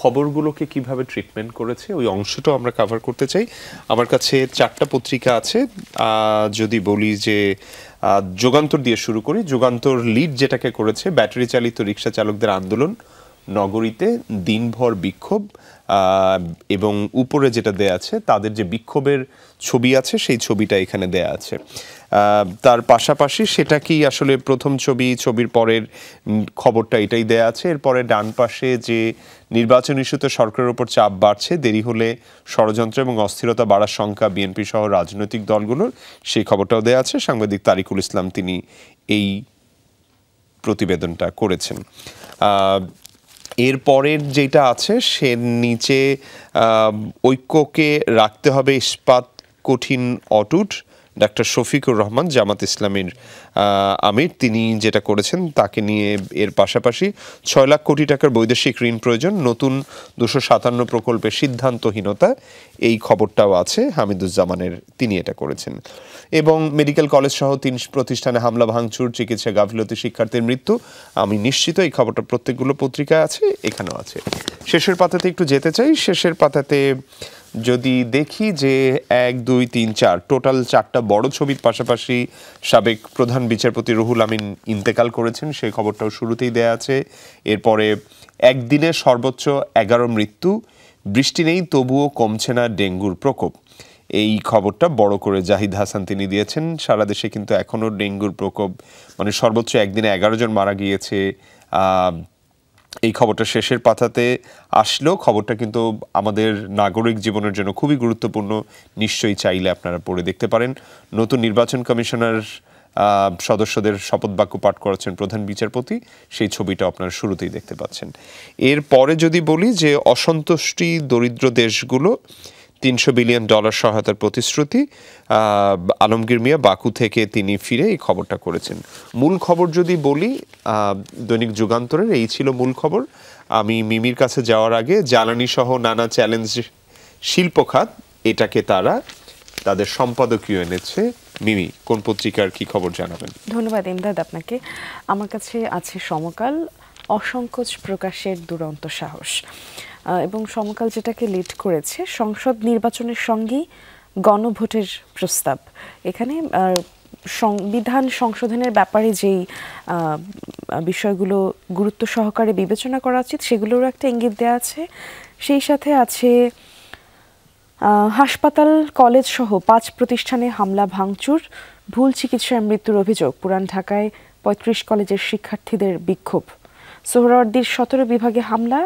খবরগুলোকে কিভাবে ট্রিটমেন্ট করেছে ওই অংশটাও আমরা কভার করতে চাই। আমার কাছে 4টা পত্রিকা আছে। যদি বলি যে যুগান্তর দিয়ে শুরু করি, যুগান্তর লিড যেটাকে করেছে ব্যাটারি চালিত রিক্সা চালকদের আন্দোলন, নগরীতে দিনভর বিক্ষোভ, এবং উপরে যেটা দেয়া আছে তাদের যে বিক্ষোভের ছবি আছে সেই ছবিটা এখানে দেয়া আছে। তার পাশাপাশি সেটা কি আসলে প্রথম ছবির পরের খবরটা এটাই দেয়া আছে। এরপরে ডান পাশে যে নির্বাচন ইস্যুতে সরকারের উপর চাপ বাড়ছে, দেরি হলে ষড়যন্ত্র এবং অস্থিরতা বাড়ার শঙ্কা বিএনপি সহ রাজনৈতিক দলগুলোর, সেই খবরটাও দেয়া আছে। সাংবাদিক তারিকুল ইসলাম তিনি এই প্রতিবেদনটা করেছেন। এরপরের যেটা আছে সে নিচে ঐক্যকে রাখতে হবে ইস্পাত কঠিন অটুট, ডাক্তার শফিকুর রহমান জামাত ইসলামীর আমির তিনি যেটা করেছেন তাকে নিয়ে। এর পাশাপাশি 6 লাখ কোটি টাকার বৈদেশিক ঋণ প্রয়োজন, নতুন 257 প্রকল্পের সিদ্ধান্তহীনতা, এই খবরটাও আছে হামিদুজ্জামানের, তিনি এটা করেছেন। এবং মেডিকেল কলেজ সহ 3 প্রতিষ্ঠানে হামলা ভাঙচুর, চিকিৎসা গাফিলতি, শিক্ষার্থীর মৃত্যু, আমি নিশ্চিত এই খবরটা প্রত্যেকগুলো পত্রিকায় আছে, এখানেও আছে। শেষের পাতাতে একটু যেতে চাই। শেষের পাতাতে যদি দেখি যে 1, 2, 3, 4 টোটাল 4টা বড় ছবির পাশাপাশি সাবেক প্রধান বিচারপতি রুহুল আমিন ইন্তেকাল করেছেন, সেই খবরটাও শুরুতেই দেয়া আছে। এরপরে একদিনে সর্বোচ্চ 11 মৃত্যু, বৃষ্টি নেই তবুও কমছে না ডেঙ্গুর প্রকোপ, এই খবরটা বড় করে জাহিদ হাসান তিনি দিয়েছেন। সারা দেশে কিন্তু এখনও ডেঙ্গুর প্রকোপ, মানে সর্বোচ্চ একদিনে 11 জন মারা গিয়েছে, এই খবরটা শেষের পাতাতে আসলেও খবরটা কিন্তু আমাদের নাগরিক জীবনের জন্য খুবই গুরুত্বপূর্ণ, নিশ্চয়ই চাইলে আপনারা পড়ে দেখতে পারেন। নতুন নির্বাচন কমিশনার সদস্যদের শপথ বাক্য পাঠ করাচ্ছেন প্রধান বিচারপতি, সেই ছবিটা আপনারা শুরুতেই দেখতে পাচ্ছেন। এরপরে যদি বলি যে অসন্তুষ্টি দরিদ্র দেশগুলো, $300 বিলিয়ন সহায়তার প্রতিশ্রুতি, আলমগীর মিয়া বাকু থেকে তিনি ফিরে এই খবরটা করেছেন। মূল খবর যদি বলি দৈনিক যুগান্তরের এই ছিল মূল খবর। আমি মিমির কাছে যাওয়ার আগে জ্বালানি সহ নানা চ্যালেঞ্জ শিল্প খাত, এটাকে তারা তাদের সম্পাদকীয় এনেছে। মিমি, কোন পত্রিকার কি খবর জানাবেন? ধন্যবাদ ইমদাদ আপনাকে। আমার কাছে আছে সমকাল, অসংকোচ প্রকাশের দুরন্ত সাহস, এবং সমকাল যেটাকে লিড করেছে সংসদ নির্বাচনের সঙ্গেই গণভোটের প্রস্তাব। এখানে সংবিধান সংশোধনের ব্যাপারে যেই বিষয়গুলো গুরুত্ব সহকারে বিবেচনা করা উচিত সেগুলোরও একটা ইঙ্গিত দেওয়া আছে। সেই সাথে আছে হাসপাতাল কলেজ সহ 5 প্রতিষ্ঠানে হামলা ভাঙচুর, ভুল চিকিৎসায় মৃত্যুর অভিযোগ, পুরান ঢাকায় 35 কলেজের শিক্ষার্থীদের বিক্ষোভ, সোহরাওয়ার্দীর 17 বিভাগে হামলা,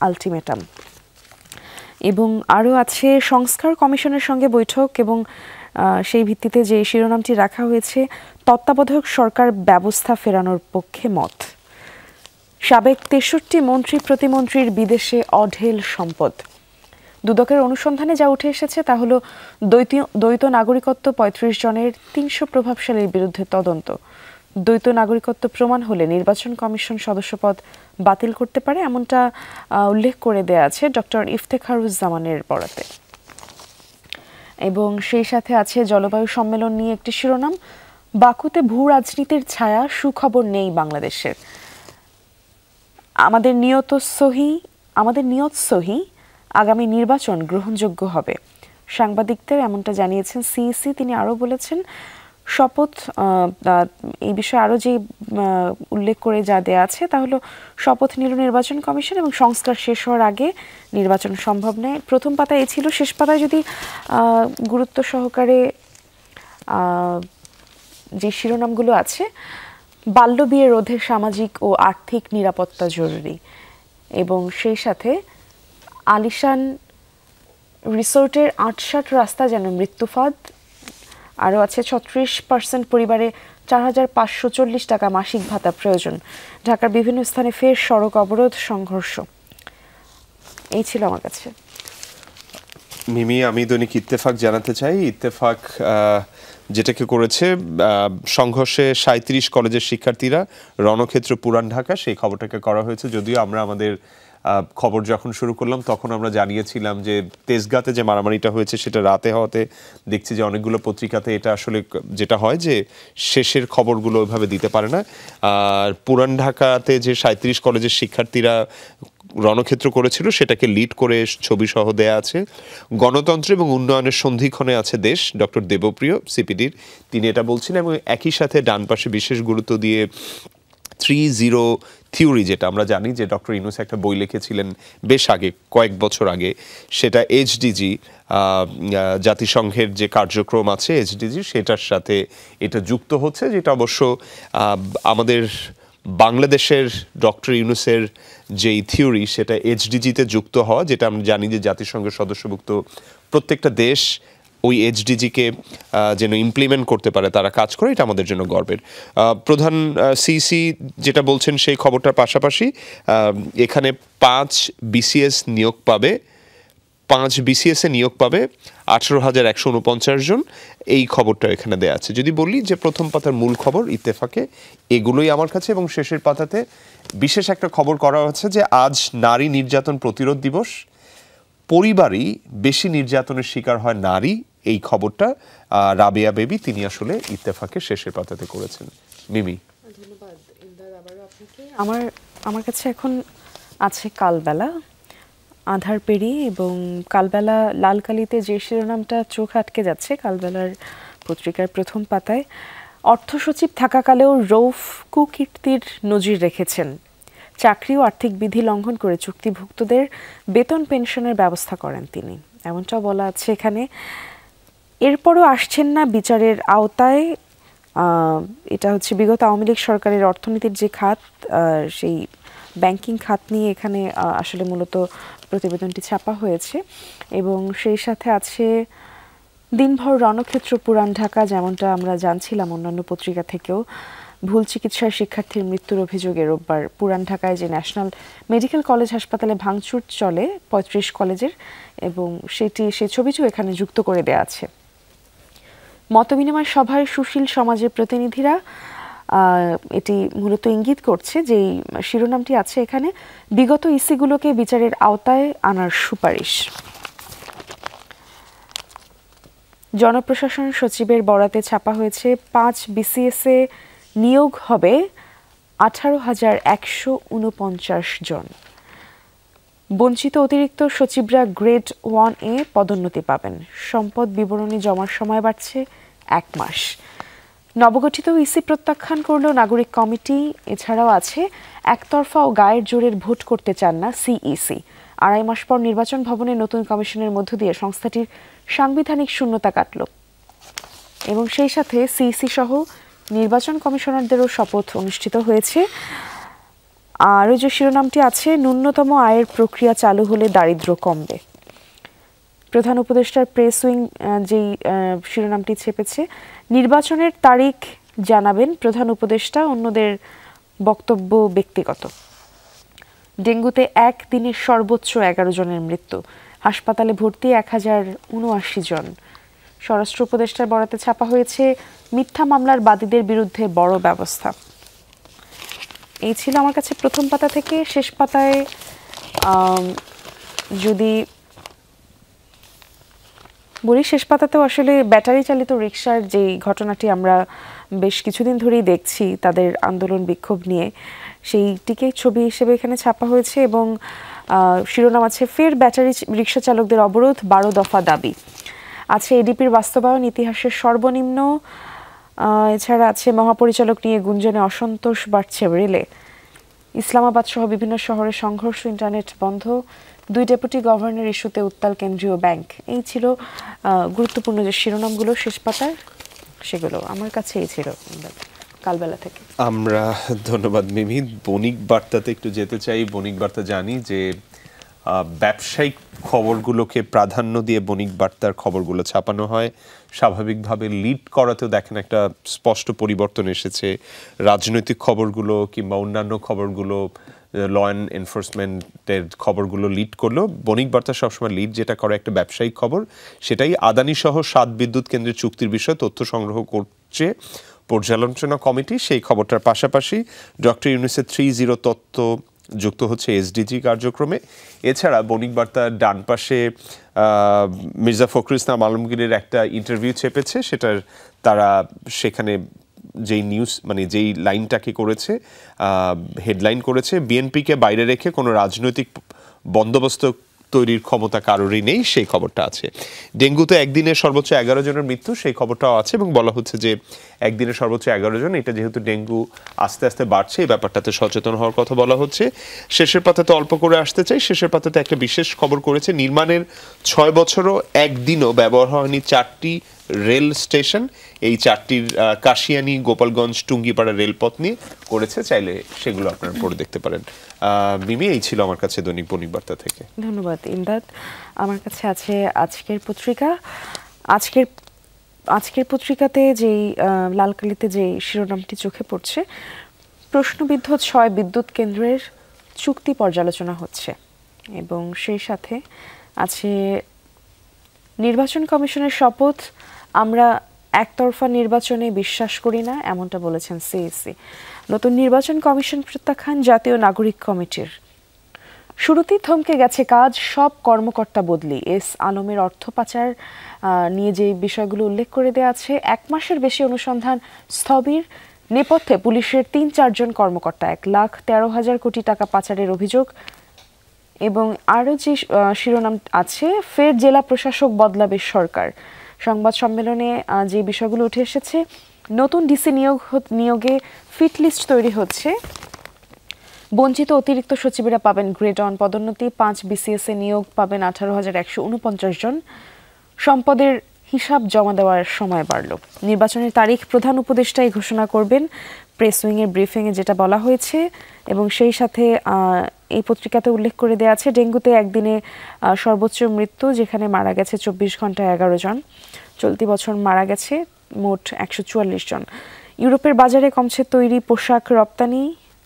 আলটিমেটাম। এবং আরও আছে সংস্কার কমিশনের সঙ্গে বৈঠক, এবং সেই ভিত্তিতে যে শিরোনামটি রাখা হয়েছে তত্ত্বাবধায়ক সরকার ব্যবস্থা ফেরানোর পক্ষে মত, সাবেক 63 মন্ত্রী প্রতিমন্ত্রীর বিদেশে অঢেল সম্পদ। দুদকের অনুসন্ধানে যা উঠে এসেছে তা হলো দ্বৈত নাগরিকত্ব 35 জনের, 300 প্রভাবশালীর বিরুদ্ধে তদন্ত। দ্বৈত নাগরিকত্ব প্রমাণ হলে নির্বাচন কমিশন সদস্যপদ বাতিল করতে পারে, এমনটা উল্লেখ করে দেয়া আছে ডক্টর ইফতেখারুজ্জামানের বরাতে। এবং সেই সাথে আছে জলবায়ু সম্মেলন নিয়ে একটি শিরোনাম, বাকুতে ভূ রাজনীতির ছায়া, সুখবর নেই বাংলাদেশের। আমাদের নিয়ত সহি, আগামী নির্বাচন গ্রহণযোগ্য হবে। সাংবাদিকদের এমনটা জানিয়েছেন সিইসি। তিনি আরও বলেছেন শপথ, এই বিষয়ে আরও যে উল্লেখ করে যা দেয়া আছে তা হলো শপথ নিল নির্বাচন কমিশন এবং সংস্কার শেষ হওয়ার আগে নির্বাচন সম্ভব নয়। প্রথম পাতায় এ ছিল। শেষ পাতায় যদি গুরুত্ব সহকারে যে শিরোনামগুলো আছে, বাল্যবিয়ে রোধে সামাজিক ও আর্থিক নিরাপত্তা জরুরি, এবং সেই সাথে আলিশান রিসোর্টের 68 রাস্তা যেন মৃত্যুফাঁদ। আরও আছে 36% পরিবারে 4,540 টাকা মাসিক ভাতা প্রয়োজন। ঢাকার বিভিন্ন স্থানে ফের সড়ক অবরোধ, সংঘর্ষ। এই ছিল আমার কাছে। মিমি, আমি দৈনিক ইত্তেফাক জানাতে চাই। ইত্তেফাক যেটাকে করেছে, সংঘর্ষে 37 কলেজের শিক্ষার্থীরা রণক্ষেত্র পুরান ঢাকা, সেই খবরটাকে করা হয়েছে। যদিও আমরা আমাদের খবর যখন শুরু করলাম তখন আমরা জানিয়েছিলাম যে তেজগাঁতে যে মারামারিটা হয়েছে সেটা রাতে হওয়াতে দেখছি যে অনেকগুলো পত্রিকাতে এটা আসলে যেটা হয় যে শেষের খবরগুলো ওইভাবে দিতে পারে না। আর পুরান ঢাকাতে যে 37 কলেজের শিক্ষার্থীরা রণক্ষেত্র করেছিল সেটাকে লিড করে ছবি সহ দেয়া আছে। গণতন্ত্র এবং উন্নয়নের সন্ধিক্ষণে আছে দেশ, ডক্টর দেবপ্রিয় সিপিডির, তিনি এটা বলছিলেন। এবং একই সাথে ডান পাশে বিশেষ গুরুত্ব দিয়ে 3-0 থিওরি, যেটা আমরা জানি যে ডক্টর ইউনূস একটা বই লিখেছিলেন বেশ আগে, কয়েক বছর আগে, সেটা এইচডিজি জাতিসংঘের যে কার্যক্রম আছে এইচডিজি সেটার সাথে এটা যুক্ত হচ্ছে, যেটা অবশ্য আমাদের বাংলাদেশের ডক্টর ইউনূসের যেই থিওরি সেটা এইচডিজিতে যুক্ত হওয়া, যেটা আমরা জানি যে জাতিসংঘের সদস্যভুক্ত প্রত্যেকটা দেশ ওই এইচডিজিকে যেন ইমপ্লিমেন্ট করতে পারে, তারা কাজ করে, এটা আমাদের জন্য গর্বের। প্রধান সিসি যেটা বলছেন সেই খবরটার পাশাপাশি এখানে 5 বিসিএস নিয়োগ পাবে, 5 বিসিএসে নিয়োগ পাবে 18,149 জন, এই খবরটা এখানে দেয়া আছে। যদি বলি যে প্রথম পাতার মূল খবর ইত্তেফাকে এগুলোই আমার কাছে, এবং শেষের পাতাতে বিশেষ একটা খবর করা হচ্ছে যে আজ নারী নির্যাতন প্রতিরোধ দিবস, পরিবারই বেশি নির্যাতনের শিকার হয় নারী, এই খবরটা রাবেয়া বেবি তিনি আসলে ইত্তেফাকের শেষের পাতাতে করেছেন। মিমি, ধন্যবাদ ইমদাদ আবারও আপনাকে। আমার কাছে এখন আছে কালবেলা, আধার পেরিয়ে, এবং কালবেলা লালকালিতে যে শিরোনামটা চোখ আটকে যাচ্ছে কালবেলার পত্রিকার প্রথম পাতায়, অর্থ সচিব থাকাকালেও রৌফ কুকীর্তির নজির রেখেছেন। চাকরি ও আর্থিক বিধি লঙ্ঘন করে চুক্তিভুক্তদের বেতন পেনশনের ব্যবস্থা করেন তিনি, এমনটাও বলা আছে এখানে। এরপরও আসছেন না বিচারের আওতায়। এটা হচ্ছে বিগত আওয়ামী লীগ সরকারের অর্থনীতির যে খাত, সেই ব্যাংকিং খাত নিয়ে এখানে আসলে মূলত প্রতিবেদনটি ছাপা হয়েছে। এবং সেই সাথে আছে দিনভর রণক্ষেত্র পুরান ঢাকা, যেমনটা আমরা জানছিলাম অন্যান্য পত্রিকা থেকেও। ভুল চিকিৎসায় শিক্ষার্থীর মৃত্যুর অভিযোগে রোববার পুরান ঢাকায় যে ন্যাশনাল মেডিকেল কলেজ হাসপাতালে ভাঙচুর চলে 35 কলেজের, এবং সেই ছবিটিও এখানে যুক্ত করে দেয়া আছে। মতবিনিময় সভায় সুশীল সমাজের প্রতিনিধিরা, এটি মূলত ইঙ্গিত করছে যে শিরোনামটি আছে এখানে, বিগত ইসিগুলোকে বিচারের আওতায় আনার সুপারিশ। জনপ্রশাসন সচিবের বরাতে ছাপা হয়েছে 5 বিসিএসে নিয়োগ হবে 18,149 জন। বঞ্চিত অতিরিক্ত সচিবরা গ্রেড 1A পদোন্নতি পাবেন। সম্পদ বিবরণী জমার সময় বাড়ছে 1 মাস। নবগঠিত ইসি প্রত্যাখ্যান করল নাগরিক কমিটি। এছাড়াও আছে একতরফা ও গায়ের জোরের ভোট করতে চান না সিইসি। 2.5 মাস পর নির্বাচন ভবনে নতুন কমিশনের মধ্য দিয়ে সংস্থাটির সাংবিধানিক শূন্যতা কাটল। এবং সেই সাথে সিইসি সহ নির্বাচন কমিশনারদেরও শপথ অনুষ্ঠিত হয়েছে। আর ওই যে শিরোনামটি আছে, ন্যূনতম আয়ের প্রক্রিয়া চালু হলে দারিদ্র্য কমবে। প্রধান উপদেষ্টার প্রেস উইং যেই শিরোনামটি ছেপেছে, নির্বাচনের তারিখ জানাবেন প্রধান উপদেষ্টা, অন্যদের বক্তব্য ব্যক্তিগত। ডেঙ্গুতে একদিনের সর্বোচ্চ 11 জনের মৃত্যু, হাসপাতালে ভর্তি 1079 জন। স্বরাষ্ট্র উপদেষ্টার বরাতে ছাপা হয়েছে মিথ্যা মামলার বাদীদের বিরুদ্ধে বড় ব্যবস্থা। এই ছিল আমার কাছে প্রথম পাতা থেকে। শেষ পাতায় যদি বলি, শেষ পাতাতেও আসলে ব্যাটারি চালিত রিকশার যে ঘটনাটি আমরা বেশ কিছুদিন ধরেই দেখছি তাদের আন্দোলন বিক্ষোভ নিয়ে, সেইটিকে ছবি হিসেবে এখানে ছাপা হয়েছে। এবং শিরোনাম আছে, ফের ব্যাটারি রিকশা চালকদের অবরোধ, 12 দফা দাবি। আছে এডিপির বাস্তবায়ন ইতিহাসের সর্বনিম্ন। এছাড়া আছে মহাপরিচালক নিয়ে গুঞ্জনে অসন্তোষ বাড়ছে রেলে। ইসলামাবাদ সহ বিভিন্ন শহরে সংঘর্ষ, ইন্টারনেট বন্ধ। 2 ডেপুটি গভর্নর ইস্যুতে উত্তাল কেন্দ্রীয় ব্যাংক। এই ছিল গুরুত্বপূর্ণ যে শিরোনামগুলো শেষ পাতার, সেগুলো আমার কাছে এই ছিল কালবেলা থেকে। আমরা ধন্যবাদ মিমি। বণিক বার্তাতে একটু যেতে চাই। বণিক বার্তা জানি যে ব্যবসায়িক খবরগুলোকে প্রাধান্য দিয়ে বণিক বার্তার খবরগুলো ছাপানো হয়। স্বাভাবিকভাবে লিড করাতেও দেখেন একটা স্পষ্ট পরিবর্তন এসেছে। রাজনৈতিক খবরগুলো কিংবা অন্যান্য খবরগুলো, ল অ্যান্ড এনফোর্সমেন্টের খবরগুলো লিড করলো, বণিক বার্তা সবসময় লিড যেটা করে একটা ব্যবসায়িক খবর, সেটাই আদানি সহ 7 বিদ্যুৎ কেন্দ্রের চুক্তির বিষয়ে তথ্য সংগ্রহ করছে পর্যালোচনা কমিটি। সেই খবরটার পাশাপাশি ডক্টর ইউনূসের 3-0 তত্ত্ব যুক্ত হচ্ছে এসডিজি কার্যক্রমে। এছাড়া বণিক বার্তার ডান পাশে মির্জা ফখরুল ইসলাম আলমগীরের একটা ইন্টারভিউ চেপেছে, সেটার তারা সেখানে যেই নিউজ মানে যেই লাইনটাকে করেছে, হেডলাইন করেছে, বিএনপিকে বাইরে রেখে কোনো রাজনৈতিক বন্দোবস্ত তৈরির ক্ষমতা কারোরই নেই, সেই খবরটা আছে। ডেঙ্গুতে একদিনে সর্বোচ্চ 11 জনের মৃত্যু, সেই খবরটাও আছে, এবং বলা হচ্ছে যে একদিনে সর্বোচ্চ 11 জন, এটা যেহেতু ডেঙ্গু আস্তে আস্তে বাড়ছে, এই ব্যাপারটাতে সচেতন হওয়ার কথা বলা হচ্ছে। শেষের পাতাতে অল্প করে আসতে চাই, শেষের পাতাতে একটা বিশেষ খবর করেছে, নির্মাণের 6 বছরও একদিনও ব্যবহার হয়নি 4টি রেল স্টেশন, এই 4টির কাশিয়ানী, গোপালগঞ্জ, টুঙ্গিপাড়া রেলপথ নিয়ে করেছে, চাইলে সেগুলো আপনারা পড়ে দেখতে পারেন। মিমি, এই ছিল আমার কাছে দৈনিক বণিক বার্তা থেকে। ধন্যবাদ ইমদাদ। আমার কাছে আছে আজকের পত্রিকা। আজকের পত্রিকাতে যেই লালকালিতে যে শিরোনামটি চোখে পড়ছে, প্রশ্নবিদ্ধ 6 বিদ্যুৎ কেন্দ্রের চুক্তি পর্যালোচনা হচ্ছে, এবং সেই সাথে আছে নির্বাচন কমিশনের শপথ, আমরা একতরফা নির্বাচনে বিশ্বাস করি না, এমনটা বলেছেন সিইসি। নতুন নির্বাচন কমিশন প্রত্যাখ্যান জাতীয় নাগরিক কমিটির। শুরুতেই থমকে গেছে কাজ, সব কর্মকর্তা বদলি। এস আলমের অর্থ পাচার নিয়ে যে বিষয়গুলো উল্লেখ করে দেওয়া আছে, 1 মাসের বেশি অনুসন্ধান স্থবির, নেপথ্যে পুলিশের 3-4 জন কর্মকর্তা, 1,13,000 কোটি টাকা পাচারের অভিযোগ। এবং আরও যে শিরোনাম আছে, ফের জেলা প্রশাসক বদলাবে সরকার। সংবাদ সম্মেলনে যে বিষয়গুলো উঠে এসেছে, নতুন ডিসি নিয়োগে ফিট লিস্ট তৈরি হচ্ছে, বঞ্চিত অতিরিক্ত সচিবেরা পাবেন গ্রেড অন পদোন্নতি, 5 বিসিএস এ নিয়োগ পাবেন 18,149 জন, সম্পদের হিসাব জমা দেওয়ার সময় বাড়ল। নির্বাচনের তারিখ প্রধান উপদেষ্টাই ঘোষণা করবেন, প্রেস উইংয়ের ব্রিফিংয়ে যেটা বলা হয়েছে। এবং সেই সাথে এই পত্রিকাতে উল্লেখ করে দেওয়া আছে, ডেঙ্গুতে একদিনে সর্বোচ্চ মৃত্যু, যেখানে মারা গেছে 24 ঘন্টায় 11 জন, চলতি বছর মারা গেছে মোট 144 জন। ইউরোপের বাজারে কমছে তৈরি পোশাক রপ্তানি।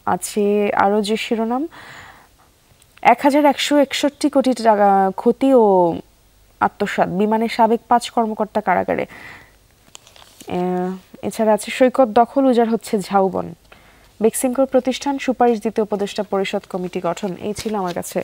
আছে আরও যে শিরোনাম, 1,161 কোটি টাকা ক্ষতি ও আত্মসাৎ, বিমানের সাবেক 5 কর্মকর্তা কারাগারে। এছাড়া আছে সৈকত দখল, উজাড় হচ্ছে ঝাউবন, বেক্সিমকোর প্রতিষ্ঠান সুপারিশ দিতে উপদেষ্টা পরিষদ কমিটি গঠন। এই ছিল আমার কাছে।